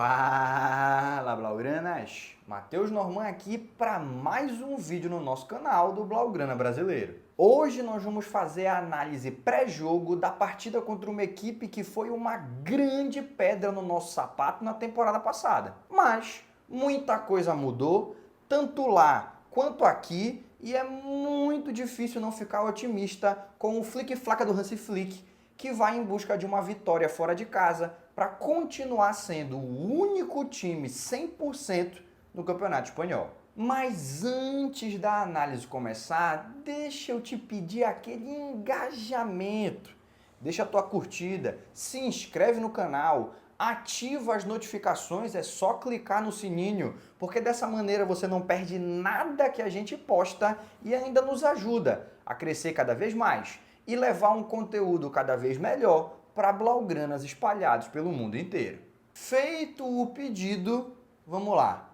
Fala, Blaugranas! Matheus Norman aqui para mais um vídeo no nosso canal do Blaugrana Brasileiro. Hoje nós vamos fazer a análise pré-jogo da partida contra uma equipe que foi uma grande pedra no nosso sapato na temporada passada. Mas muita coisa mudou, tanto lá quanto aqui, e é muito difícil não ficar otimista com o flic-flaca do Hansi Flick, que vai em busca de uma vitória fora de casa para continuar sendo o único time 100% no Campeonato Espanhol. Mas antes da análise começar, deixa eu te pedir aquele engajamento. Deixa a tua curtida, se inscreve no canal, ativa as notificações, é só clicar no sininho, porque dessa maneira você não perde nada que a gente posta e ainda nos ajuda a crescer cada vez mais e levar um conteúdo cada vez melhor para blaugranas espalhados pelo mundo inteiro. Feito o pedido, vamos lá.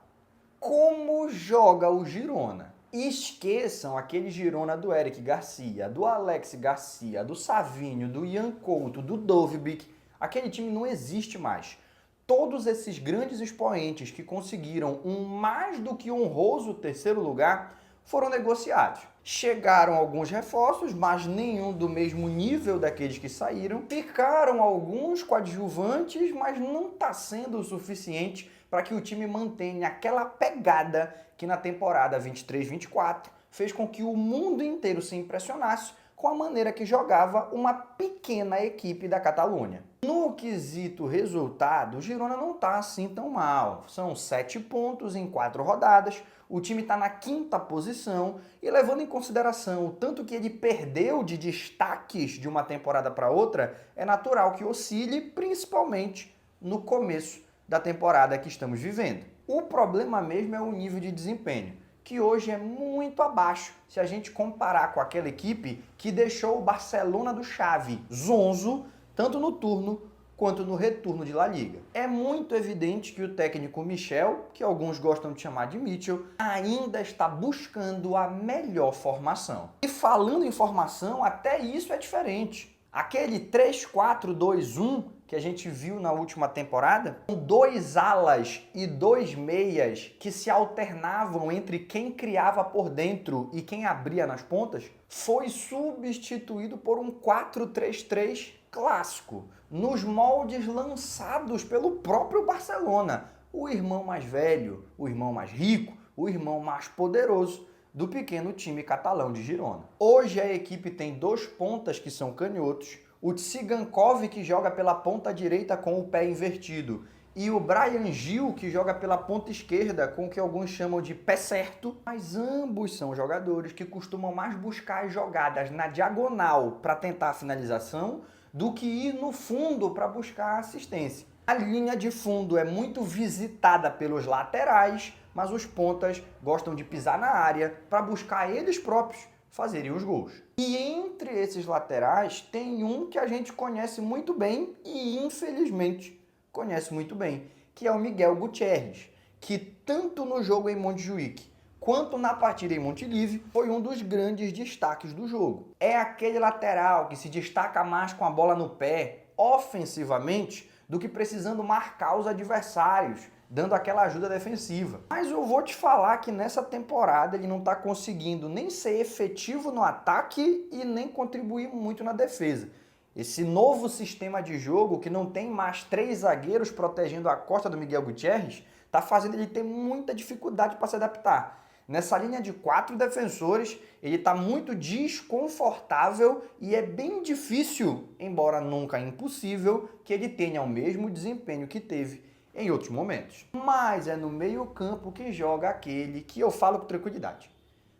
Como joga o Girona? Esqueçam aquele Girona do Eric Garcia, do Alex Garcia, do Savinho, do Ian Couto, do Dovbyk. Aquele time não existe mais. Todos esses grandes expoentes que conseguiram um mais do que honroso terceiro lugar foram negociados. Chegaram alguns reforços, mas nenhum do mesmo nível daqueles que saíram. Ficaram alguns coadjuvantes, mas não está sendo o suficiente para que o time mantenha aquela pegada que na temporada 23-24 fez com que o mundo inteiro se impressionasse com a maneira que jogava uma pequena equipe da Catalunha. No quesito resultado, o Girona não está assim tão mal. São 7 pontos em 4 rodadas, o time está na 5ª posição e levando em consideração o tanto que ele perdeu de destaques de uma temporada para outra, é natural que oscile, principalmente no começo da temporada que estamos vivendo. O problema mesmo é o nível de desempenho, que hoje é muito abaixo se a gente comparar com aquela equipe que deixou o Barcelona do Xavi zonzo, tanto no turno quanto no retorno de La Liga. É muito evidente que o técnico Michel, que alguns gostam de chamar de Mitchell, ainda está buscando a melhor formação. E falando em formação, até isso é diferente. Aquele 3-4-2-1 que a gente viu na última temporada, com 2 alas e 2 meias que se alternavam entre quem criava por dentro e quem abria nas pontas, foi substituído por um 4-3-3 clássico, nos moldes lançados pelo próprio Barcelona, o irmão mais velho, o irmão mais rico, o irmão mais poderoso do pequeno time catalão de Girona. Hoje a equipe tem 2 pontas que são canhotos, o Tsigankov, que joga pela ponta direita com o pé invertido, e o Bryan Gil, que joga pela ponta esquerda com o que alguns chamam de pé certo, mas ambos são jogadores que costumam mais buscar as jogadas na diagonal para tentar a finalização do que ir no fundo para buscar a assistência. A linha de fundo é muito visitada pelos laterais, mas os pontas gostam de pisar na área para buscar eles próprios fazerem os gols. E entre esses laterais tem um que a gente conhece muito bem e infelizmente conhece muito bem, que é o Miguel Gutiérrez, que tanto no jogo em Montjuic quanto na partida em Montilivi foi um dos grandes destaques do jogo. É aquele lateral que se destaca mais com a bola no pé, ofensivamente, do que precisando marcar os adversários, dando aquela ajuda defensiva. Mas eu vou te falar que nessa temporada ele não está conseguindo nem ser efetivo no ataque e nem contribuir muito na defesa. Esse novo sistema de jogo, que não tem mais 3 zagueiros protegendo a costa do Miguel Gutiérrez, está fazendo ele ter muita dificuldade para se adaptar. Nessa linha de 4 defensores, ele está muito desconfortável e é bem difícil, embora nunca impossível, que ele tenha o mesmo desempenho que teve em outros momentos. Mas é no meio-campo que joga aquele que eu falo com tranquilidade.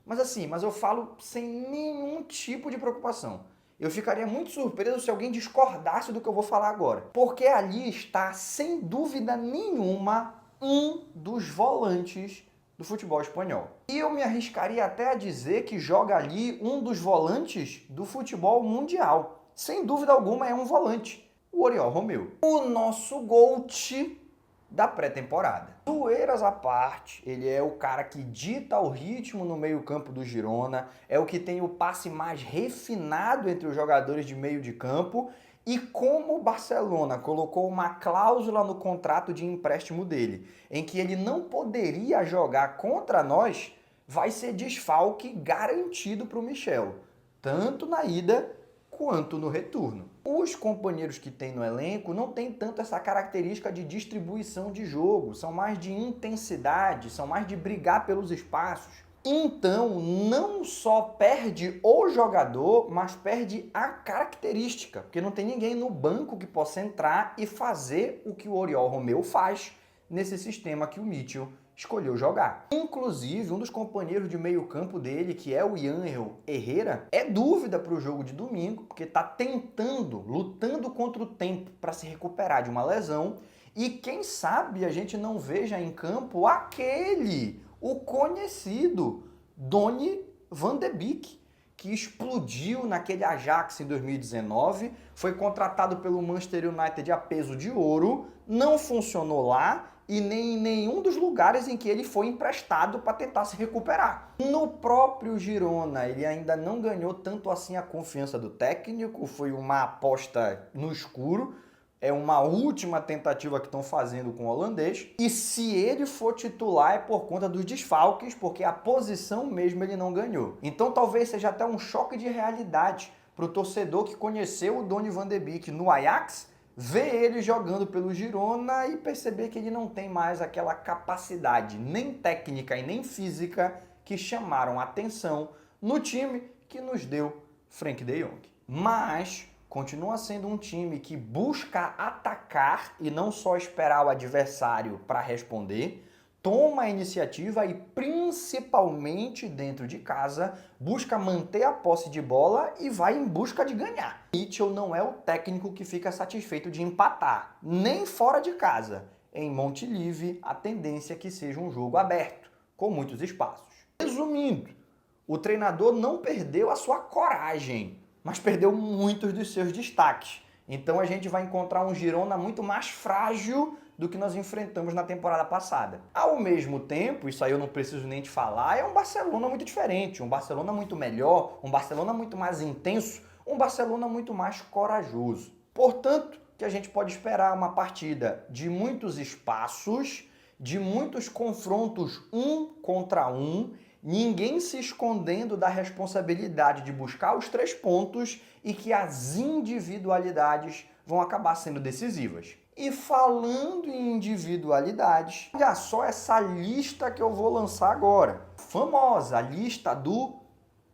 Mas eu falo sem nenhum tipo de preocupação. Eu ficaria muito surpreso se alguém discordasse do que eu vou falar agora. Porque ali está, sem dúvida nenhuma, um dos volantes do futebol espanhol. E eu me arriscaria até a dizer que joga ali um dos volantes do futebol mundial. Sem dúvida alguma é um volante, o Oriol Romeu. O nosso GOAT da pré-temporada. Zoeiras à parte, ele é o cara que dita o ritmo no meio-campo do Girona, é o que tem o passe mais refinado entre os jogadores de meio de campo E como o Barcelona colocou uma cláusula no contrato de empréstimo dele, em que ele não poderia jogar contra nós, vai ser desfalque garantido para o Michel, tanto na ida quanto no retorno. Os companheiros que tem no elenco não tem tanto essa característica de distribuição de jogo, são mais de intensidade, são mais de brigar pelos espaços. Então, não só perde o jogador, mas perde a característica, porque não tem ninguém no banco que possa entrar e fazer o que o Oriol Romeu faz nesse sistema que o Mitchell escolheu jogar. Inclusive, um dos companheiros de meio campo dele, que é o Yangel Herrera, é dúvida para o jogo de domingo, porque está tentando, lutando contra o tempo para se recuperar de uma lesão, e quem sabe a gente não veja em campo o conhecido Donny van de Beek, que explodiu naquele Ajax em 2019, foi contratado pelo Manchester United a peso de ouro, não funcionou lá e nem em nenhum dos lugares em que ele foi emprestado para tentar se recuperar. No próprio Girona, ele ainda não ganhou tanto assim a confiança do técnico, foi uma aposta no escuro, é uma última tentativa que estão fazendo com o holandês. E se ele for titular é por conta dos desfalques, porque a posição mesmo ele não ganhou. Então talvez seja até um choque de realidade para o torcedor que conheceu o Donny van de Beek no Ajax, ver ele jogando pelo Girona e perceber que ele não tem mais aquela capacidade, nem técnica e nem física, que chamaram a atenção no time que nos deu Frenkie de Jong. Mas continua sendo um time que busca atacar e não só esperar o adversário para responder, toma a iniciativa e, principalmente dentro de casa, busca manter a posse de bola e vai em busca de ganhar. Mitchell não é o técnico que fica satisfeito de empatar, nem fora de casa. Em Montilivi, a tendência é que seja um jogo aberto, com muitos espaços. Resumindo, o treinador não perdeu a sua coragem, mas perdeu muitos dos seus destaques. Então a gente vai encontrar um Girona muito mais frágil do que nós enfrentamos na temporada passada. Ao mesmo tempo, isso aí eu não preciso nem te falar, é um Barcelona muito diferente, um Barcelona muito melhor, um Barcelona muito mais intenso, um Barcelona muito mais corajoso. Portanto, que a gente pode esperar uma partida de muitos espaços, de muitos confrontos um contra um, ninguém se escondendo da responsabilidade de buscar os 3 pontos e que as individualidades vão acabar sendo decisivas. E falando em individualidades, olha só essa lista que eu vou lançar agora. Famosa lista do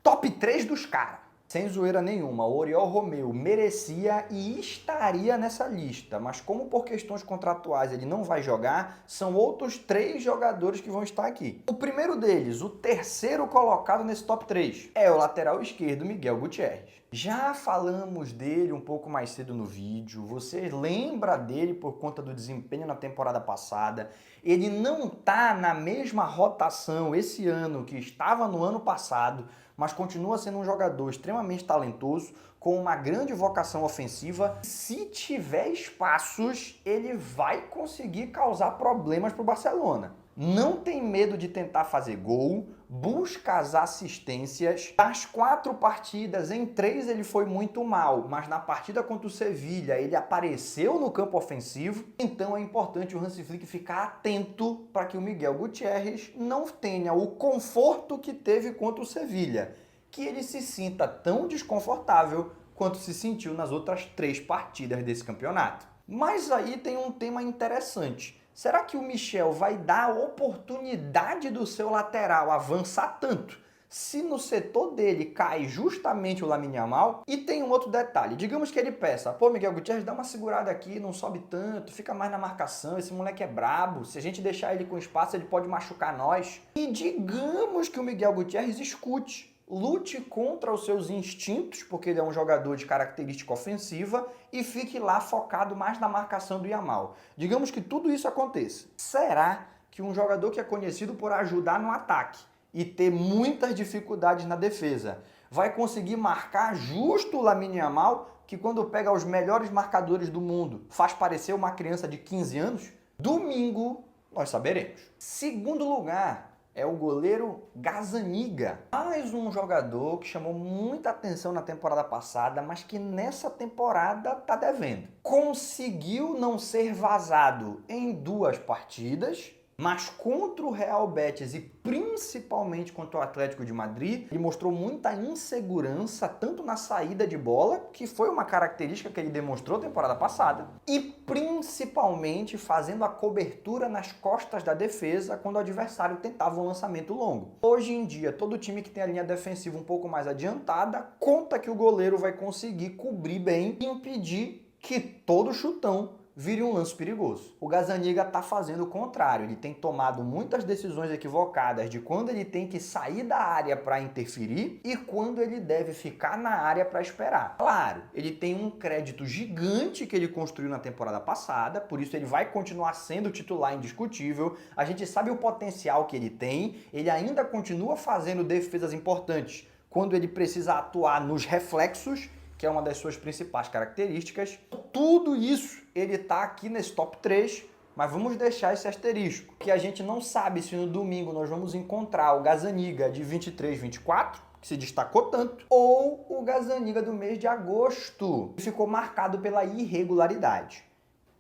top 3 dos caras. Sem zoeira nenhuma, o Oriol Romeu merecia e estaria nessa lista, mas como por questões contratuais ele não vai jogar, são outros 3 jogadores que vão estar aqui. O primeiro deles, o terceiro colocado nesse top 3, é o lateral esquerdo Miguel Gutierrez. Já falamos dele um pouco mais cedo no vídeo, você lembra dele por conta do desempenho na temporada passada. Ele não está na mesma rotação esse ano que estava no ano passado, mas continua sendo um jogador extremamente talentoso, com uma grande vocação ofensiva. Se tiver espaços, ele vai conseguir causar problemas para o Barcelona. Não tem medo de tentar fazer gol, busca as assistências. Das 4 partidas, em 3 ele foi muito mal, mas na partida contra o Sevilla ele apareceu no campo ofensivo. Então é importante o Hansi Flick ficar atento para que o Miguel Gutierrez não tenha o conforto que teve contra o Sevilla, que ele se sinta tão desconfortável quanto se sentiu nas outras 3 partidas desse campeonato. Mas aí tem um tema interessante. Será que o Michel vai dar a oportunidade do seu lateral avançar tanto se no setor dele cai justamente o Lamine Yamal? E tem um outro detalhe, digamos que ele peça, pô, Miguel Gutierrez, dá uma segurada aqui, não sobe tanto, fica mais na marcação, esse moleque é brabo, se a gente deixar ele com espaço ele pode machucar nós. E digamos que o Miguel Gutierrez escute, lute contra os seus instintos, porque ele é um jogador de característica ofensiva, e fique lá focado mais na marcação do Yamal. Digamos que tudo isso aconteça. Será que um jogador que é conhecido por ajudar no ataque e ter muitas dificuldades na defesa vai conseguir marcar justo o Lamine Yamal, que quando pega os melhores marcadores do mundo faz parecer uma criança de 15 anos? Domingo nós saberemos. Segundo lugar, é o goleiro Gazzaniga. Mais um jogador que chamou muita atenção na temporada passada, mas que nessa temporada tá devendo. Conseguiu não ser vazado em 2 partidas, mas contra o Real Betis e principalmente contra o Atlético de Madrid, ele mostrou muita insegurança, tanto na saída de bola, que foi uma característica que ele demonstrou na temporada passada, e principalmente fazendo a cobertura nas costas da defesa quando o adversário tentava um lançamento longo. Hoje em dia, todo time que tem a linha defensiva um pouco mais adiantada, conta que o goleiro vai conseguir cobrir bem e impedir que todo chutão vire um lance perigoso. O Gazzaniga está fazendo o contrário, ele tem tomado muitas decisões equivocadas de quando ele tem que sair da área para interferir e quando ele deve ficar na área para esperar. Claro, ele tem um crédito gigante que ele construiu na temporada passada, por isso ele vai continuar sendo titular indiscutível, a gente sabe o potencial que ele ainda continua fazendo defesas importantes quando ele precisa atuar nos reflexos, que é uma das suas principais características. Tudo isso ele está aqui nesse top 3, mas vamos deixar esse asterisco, que a gente não sabe se no domingo nós vamos encontrar o Gazzaniga de 23-24, que se destacou tanto, ou o Gazzaniga do mês de agosto, que ficou marcado pela irregularidade.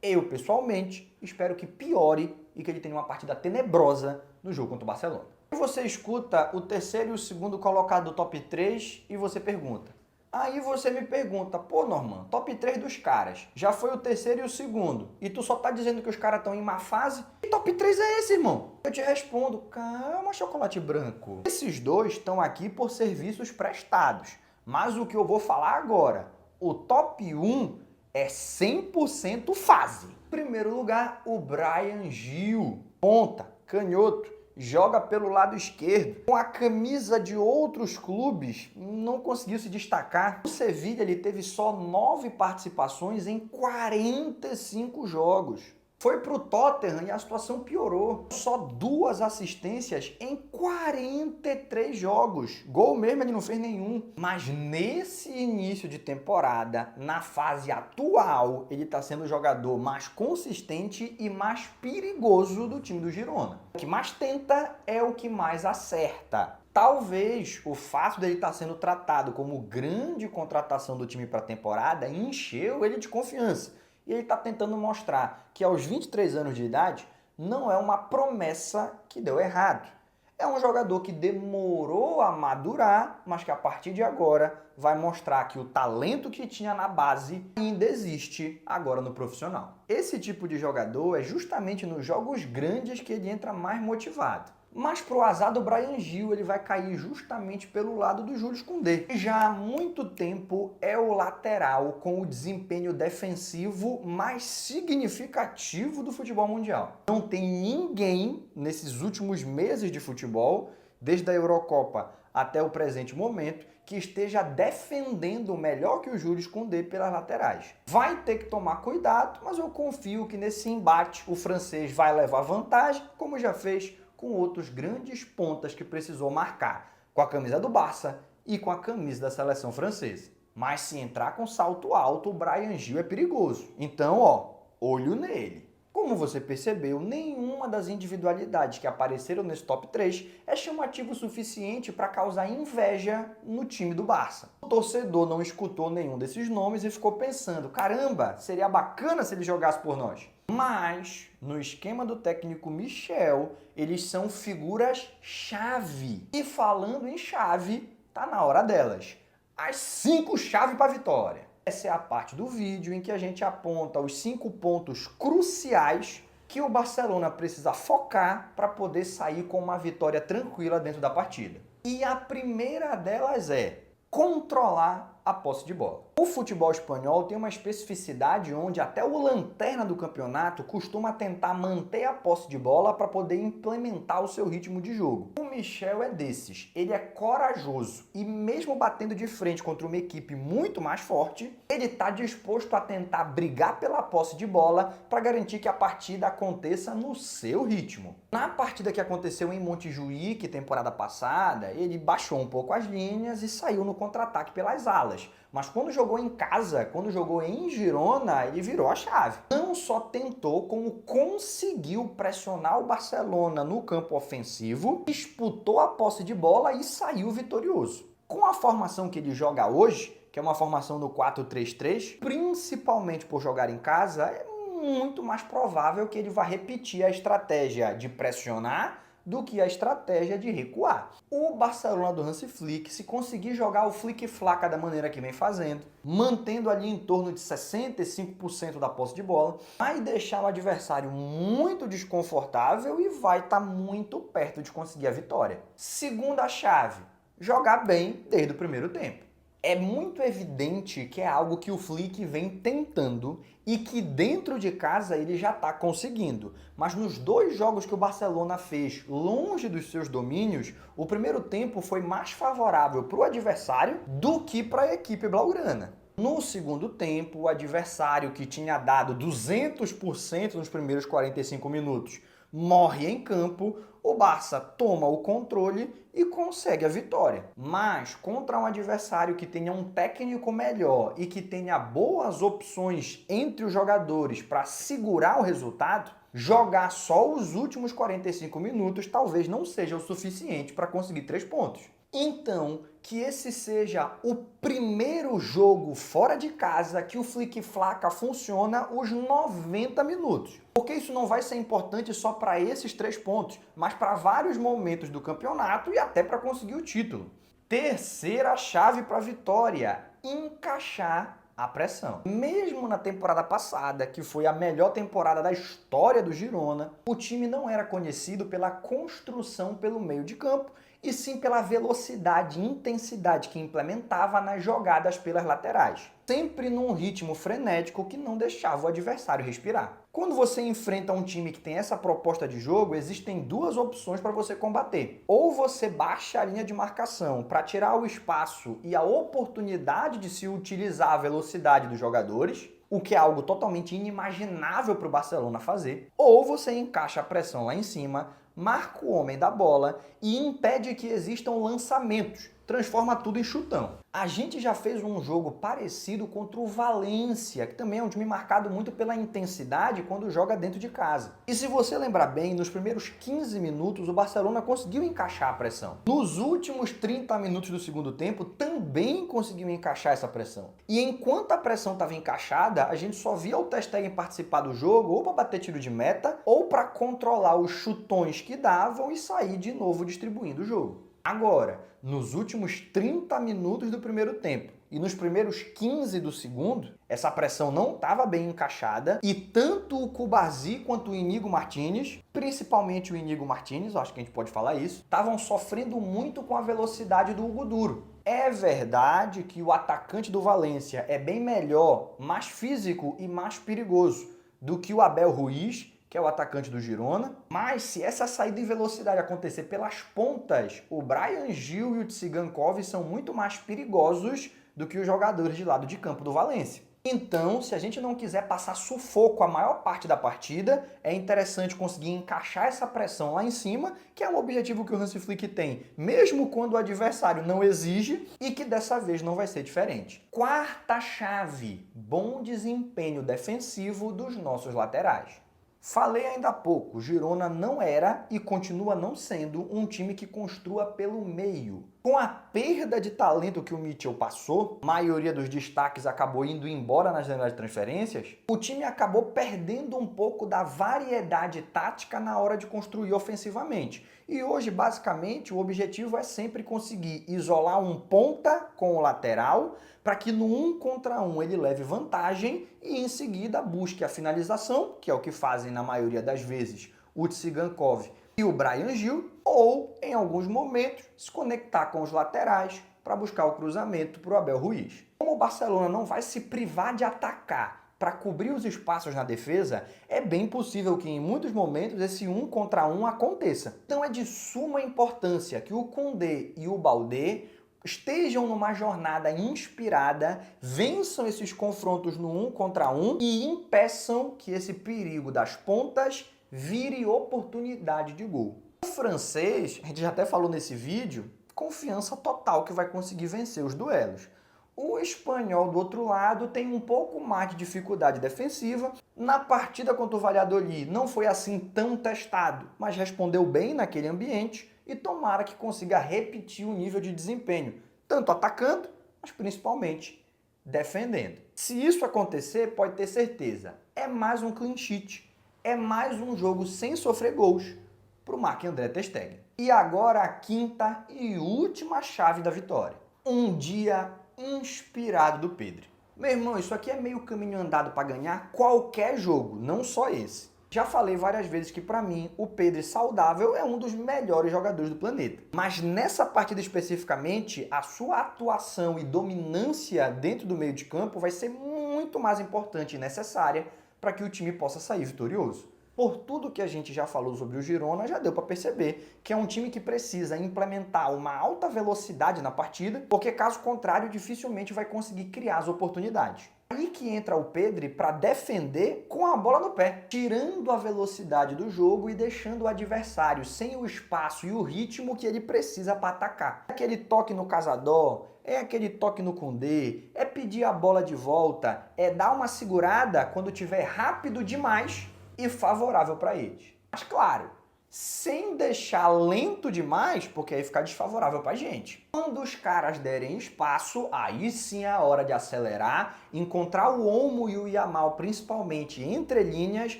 Eu, pessoalmente, espero que piore e que ele tenha uma partida tenebrosa no jogo contra o Barcelona. E você escuta o terceiro e o segundo colocado do top 3 e você pergunta, aí você me pergunta, pô Norman, top 3 dos caras, já foi o terceiro e o segundo, e tu só tá dizendo que os caras estão em má fase? Que top 3 é esse, irmão? Eu te respondo, calma, chocolate branco. Esses dois estão aqui por serviços prestados, mas o que eu vou falar agora, o top 1 é 100% fase. Em primeiro lugar, o Bryan Gil, ponta, canhoto, joga pelo lado esquerdo. Com a camisa de outros clubes, não conseguiu se destacar. O Sevilla ele teve só 9 participações em 45 jogos. Foi para o Tottenham e a situação piorou. Só 2 assistências em 43 jogos. Gol mesmo ele não fez nenhum. Mas nesse início de temporada, na fase atual, ele está sendo o jogador mais consistente e mais perigoso do time do Girona. O que mais tenta é o que mais acerta. Talvez o fato dele estar sendo tratado como grande contratação do time para a temporada encheu ele de confiança. E ele está tentando mostrar que aos 23 anos de idade não é uma promessa que deu errado. É um jogador que demorou a madurar, mas que a partir de agora vai mostrar que o talento que tinha na base ainda existe agora no profissional. Esse tipo de jogador é justamente nos jogos grandes que ele entra mais motivado. Mas pro azar do Bryan Gil, ele vai cair justamente pelo lado do Jules Koundé, que já há muito tempo é o lateral com o desempenho defensivo mais significativo do futebol mundial. Não tem ninguém nesses últimos meses de futebol, desde a Eurocopa até o presente momento, que esteja defendendo melhor que o Jules Koundé pelas laterais. Vai ter que tomar cuidado, mas eu confio que nesse embate o francês vai levar vantagem, como já fez com outros grandes pontas que precisou marcar, com a camisa do Barça e com a camisa da seleção francesa. Mas se entrar com salto alto, o Bryan Gil é perigoso. Então, olho nele. Como você percebeu, nenhuma das individualidades que apareceram nesse top 3 é chamativo o suficiente para causar inveja no time do Barça. O torcedor não escutou nenhum desses nomes e ficou pensando, caramba, seria bacana se ele jogasse por nós. Mas, no esquema do técnico Michel, eles são figuras-chave. E falando em chave, tá na hora delas. As 5 chaves para a vitória. Essa é a parte do vídeo em que a gente aponta os 5 pontos cruciais que o Barcelona precisa focar para poder sair com uma vitória tranquila dentro da partida. E a primeira delas é controlar a posse de bola. O futebol espanhol tem uma especificidade onde até o lanterna do campeonato costuma tentar manter a posse de bola para poder implementar o seu ritmo de jogo. O Michel é desses, ele é corajoso e mesmo batendo de frente contra uma equipe muito mais forte, ele está disposto a tentar brigar pela posse de bola para garantir que a partida aconteça no seu ritmo. Na partida que aconteceu em Montjuïc, temporada passada, ele baixou um pouco as linhas e saiu no contra-ataque pelas alas. Mas quando jogou em casa, quando jogou em Girona, ele virou a chave. Não só tentou, como conseguiu pressionar o Barcelona no campo ofensivo, disputou a posse de bola e saiu vitorioso. Com a formação que ele joga hoje, que é uma formação no 4-3-3, principalmente por jogar em casa, é muito mais provável que ele vá repetir a estratégia de pressionar do que a estratégia de recuar. O Barcelona do Hansi Flick, se conseguir jogar o flick-flaca da maneira que vem fazendo, mantendo ali em torno de 65% da posse de bola, vai deixar o adversário muito desconfortável e vai estar muito perto de conseguir a vitória. Segunda chave, jogar bem desde o primeiro tempo. É muito evidente que é algo que o Flick vem tentando e que dentro de casa ele já está conseguindo. Mas nos 2 jogos que o Barcelona fez longe dos seus domínios, o primeiro tempo foi mais favorável para o adversário do que para a equipe blaugrana. No segundo tempo, o adversário que tinha dado 200% nos primeiros 45 minutos morre em campo, o Barça toma o controle e consegue a vitória. Mas contra um adversário que tenha um técnico melhor e que tenha boas opções entre os jogadores para segurar o resultado, jogar só os últimos 45 minutos talvez não seja o suficiente para conseguir 3 pontos. Então, que esse seja o primeiro jogo fora de casa que o flick-flaca funciona os 90 minutos. Porque isso não vai ser importante só para esses 3 pontos, mas para vários momentos do campeonato e até para conseguir o título. Terceira chave para a vitória: encaixar a pressão. Mesmo na temporada passada, que foi a melhor temporada da história do Girona, o time não era conhecido pela construção pelo meio de campo, e sim pela velocidade e intensidade que implementava nas jogadas pelas laterais. Sempre num ritmo frenético que não deixava o adversário respirar. Quando você enfrenta um time que tem essa proposta de jogo, existem 2 opções para você combater. Ou você baixa a linha de marcação para tirar o espaço e a oportunidade de se utilizar a velocidade dos jogadores, o que é algo totalmente inimaginável para o Barcelona fazer, ou você encaixa a pressão lá em cima, marca o homem da bola e impede que existam lançamentos, transforma tudo em chutão. A gente já fez um jogo parecido contra o Valência, que também é um time marcado muito pela intensidade quando joga dentro de casa. E se você lembrar bem, nos primeiros 15 minutos o Barcelona conseguiu encaixar a pressão. Nos últimos 30 minutos do segundo tempo também conseguiu encaixar essa pressão. E enquanto a pressão estava encaixada, a gente só via o Ter Stegen participar do jogo ou para bater tiro de meta ou para controlar os chutões que davam e sair de novo distribuindo o jogo. Agora, nos últimos 30 minutos do primeiro tempo e nos primeiros 15 do segundo, essa pressão não estava bem encaixada e tanto o Cubarsí quanto o Íñigo Martínez, principalmente o Íñigo Martínez, acho que a gente pode falar isso, estavam sofrendo muito com a velocidade do Hugo Duro. É verdade que o atacante do Valência é bem melhor, mais físico e mais perigoso do que o Abel Ruiz, que é o atacante do Girona, mas se essa saída em velocidade acontecer pelas pontas, o Bryan Gil e o Tsigankov são muito mais perigosos do que os jogadores de lado de campo do Valência. Então, se a gente não quiser passar sufoco a maior parte da partida, é interessante conseguir encaixar essa pressão lá em cima, que é um objetivo que o Hansi Flick tem, mesmo quando o adversário não exige, e que dessa vez não vai ser diferente. Quarta chave: bom desempenho defensivo dos nossos laterais. Falei ainda há pouco, o Girona não era e continua não sendo um time que construa pelo meio. Com a perda de talento que o Mitchell passou, a maioria dos destaques acabou indo embora nas janelas de transferências, o time acabou perdendo um pouco da variedade tática na hora de construir ofensivamente. E hoje, basicamente, o objetivo é sempre conseguir isolar um ponta com o lateral para que no 1 contra 1 ele leve vantagem e em seguida busque a finalização, que é o que fazem na maioria das vezes o Tsigankov e o Bryan Gil, ou, em alguns momentos, se conectar com os laterais para buscar o cruzamento para o Abel Ruiz. Como o Barcelona não vai se privar de atacar para cobrir os espaços na defesa, é bem possível que em muitos momentos esse 1 contra 1 aconteça. Então é de suma importância que o Koundé e o Baldé estejam numa jornada inspirada, vençam esses confrontos no 1 contra 1 e impeçam que esse perigo das pontas vire oportunidade de gol. O francês, a gente já até falou nesse vídeo, confiança total que vai conseguir vencer os duelos. O espanhol, do outro lado, tem um pouco mais de dificuldade defensiva. Na partida contra o Valladolid não foi assim tão testado, mas respondeu bem naquele ambiente e tomara que consiga repetir o nível de desempenho, tanto atacando, mas principalmente defendendo. Se isso acontecer, pode ter certeza, é mais um clean sheet, é mais um jogo sem sofrer gols para o Marc-André ter Stegen. E agora a quinta e última chave da vitória. Um dia inspirado do Pedri. Meu irmão, isso aqui é meio caminho andado para ganhar qualquer jogo, não só esse. Já falei várias vezes que para mim o Pedri saudável é um dos melhores jogadores do planeta. Mas nessa partida especificamente, a sua atuação e dominância dentro do meio de campo vai ser muito mais importante e necessária para que o time possa sair vitorioso. Por tudo que a gente já falou sobre o Girona, já deu para perceber que é um time que precisa implementar uma alta velocidade na partida, porque caso contrário, dificilmente vai conseguir criar as oportunidades. Aí que entra o Pedri para defender com a bola no pé, tirando a velocidade do jogo e deixando o adversário sem o espaço e o ritmo que ele precisa para atacar. É aquele toque no Casador, é aquele toque no Koundé, é pedir a bola de volta, é dar uma segurada quando tiver rápido demais e favorável para eles. Mas claro, sem deixar lento demais, porque aí fica desfavorável para a gente. Quando os caras derem espaço, aí sim é a hora de acelerar, encontrar o Olmo e o Yamal, principalmente entre linhas,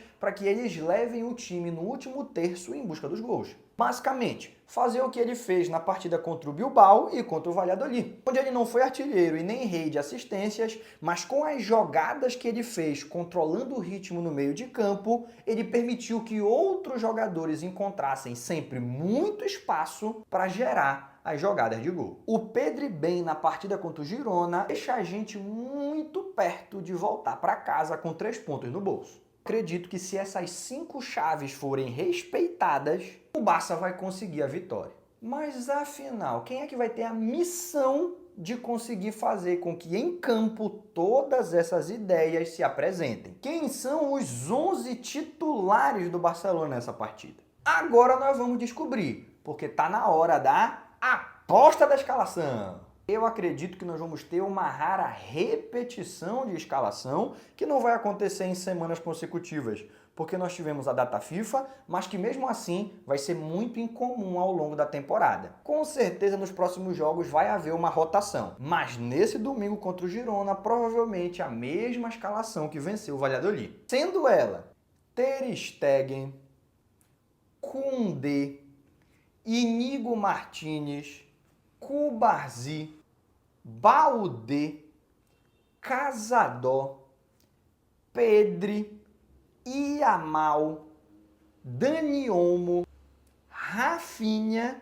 para que eles levem o time no último terço em busca dos gols. Basicamente, fazer o que ele fez na partida contra o Bilbao e contra o Valladolid, onde ele não foi artilheiro e nem rei de assistências, mas com as jogadas que ele fez, controlando o ritmo no meio de campo, ele permitiu que outros jogadores encontrassem sempre muito espaço para gerar as jogadas de gol. O Pedri bem na partida contra o Girona deixa a gente muito perto de voltar para casa com 3 pontos no bolso. Acredito que se essas 5 chaves forem respeitadas, o Barça vai conseguir a vitória. Mas afinal, quem é que vai ter a missão de conseguir fazer com que em campo todas essas ideias se apresentem? Quem são os 11 titulares do Barcelona nessa partida? Agora nós vamos descobrir, porque tá na hora da aposta da escalação. Eu acredito que nós vamos ter uma rara repetição de escalação que não vai acontecer em semanas consecutivas, porque nós tivemos a data FIFA, mas que mesmo assim vai ser muito incomum ao longo da temporada. Com certeza nos próximos jogos vai haver uma rotação, mas nesse domingo contra o Girona, provavelmente a mesma escalação que venceu o Valladolid. Sendo ela Ter Stegen, Koundé, Íñigo Martínez, Cubarsí, Baldé, Casador, Pedri, Yamal, Dani Olmo, Rafinha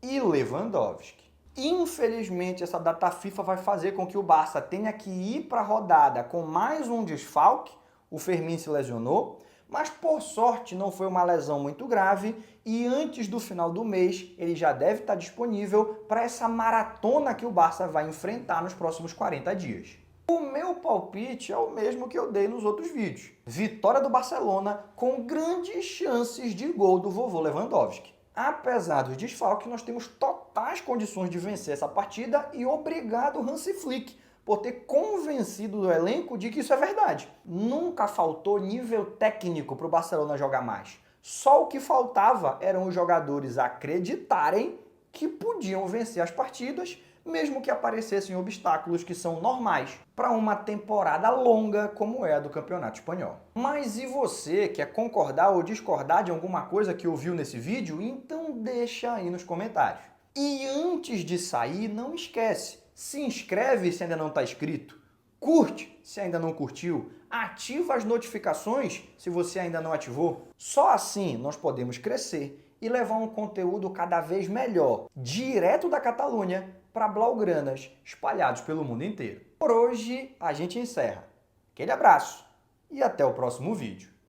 e Lewandowski. Infelizmente, essa data FIFA vai fazer com que o Barça tenha que ir para a rodada com mais um desfalque. O Fermin se lesionou, mas por sorte não foi uma lesão muito grave e antes do final do mês ele já deve estar disponível para essa maratona que o Barça vai enfrentar nos próximos 40 dias. O meu palpite é o mesmo que eu dei nos outros vídeos. Vitória do Barcelona com grandes chances de gol do vovô Lewandowski. Apesar dos desfalques, nós temos totais condições de vencer essa partida e obrigado Hansi Flick por ter convencido o elenco de que isso é verdade. Nunca faltou nível técnico para o Barcelona jogar mais. Só o que faltava eram os jogadores acreditarem que podiam vencer as partidas, mesmo que aparecessem obstáculos que são normais para uma temporada longa como é a do Campeonato Espanhol. Mas e você, quer concordar ou discordar de alguma coisa que ouviu nesse vídeo? Então deixa aí nos comentários. E antes de sair, não esquece, se inscreve se ainda não está inscrito, curte se ainda não curtiu, ativa as notificações se você ainda não ativou. Só assim nós podemos crescer e levar um conteúdo cada vez melhor, direto da Catalunha, para blaugranas espalhados pelo mundo inteiro. Por hoje a gente encerra. Aquele abraço e até o próximo vídeo.